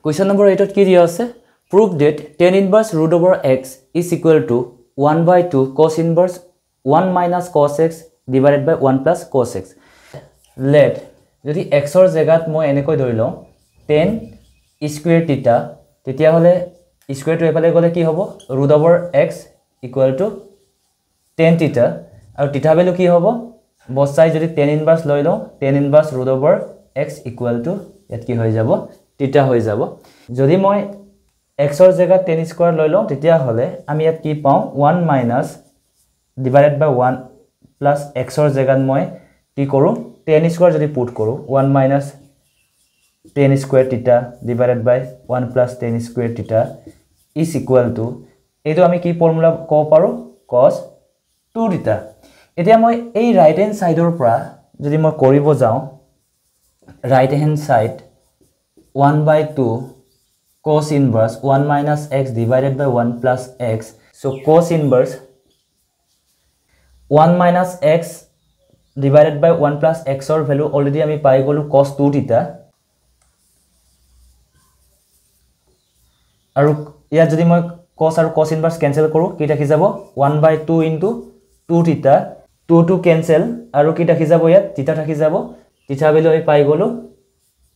Question number 8 কি দিয়া আছে prove that tan inverse root over x is equal to 1/2 cos inverse 1 minus cos x divided by 1 plus cos x. Let যদি x ৰ জায়গাত মই এনেকৈ ধৰি লওঁ tan square theta তেতিয়া হলে square টো এফালে গলে কি হ'ব root over x equal to tan theta আৰু theta ভ্যালু কি হ'ব both side যদি tan inverse লৈ লওঁ tan inverse root over x equal to ইয়াত কি হৈ যাব theta হৈ যাব যদি মই x ৰ জায়গাত tan square লৈ লওঁ তেতিয়া হলে আমি ইয়াত কি পাওঁ 1 minus divided by 1 plus x ৰ জায়গাত মই কি কৰো tan square যদি পুট কৰো 1 minus tan square theta divided by 1 plus tan square theta is equal to এইটো আমি কি ফৰ্মুলা কব পাৰো cos 2 theta এতিয়া মই এই ৰাইট হ্যান্ড সাইডৰ পৰা যদি মই কৰিব যাওঁ right hand side 1/2 cos inverse 1 minus x divided by 1 plus x so cos inverse 1 minus x divided by 1 plus x or value already ami pai golu cos 2 theta aru ya jodi moi cos aru cos inverse cancel koru ki rakhi jabo 1/2 into 2 theta 2 cancel aru ki rakhi jabo ya theta rakhi jabo theta value ami pai golu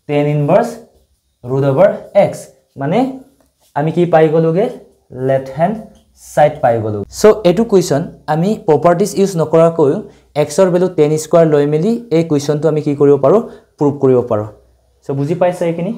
tan inverse root over x মানে আমি কি পাই গলোগে left hand side পাই গলো so এটু question আমি properties use নকৰা কৈ x ৰ ভ্যালু tan স্কয়াৰ লৈ মেলি এই কোয়েশ্চনটো আমি কি কৰিব পাৰো প্ৰুভ কৰিব পাৰো সো বুজি পাইছা এইখিনি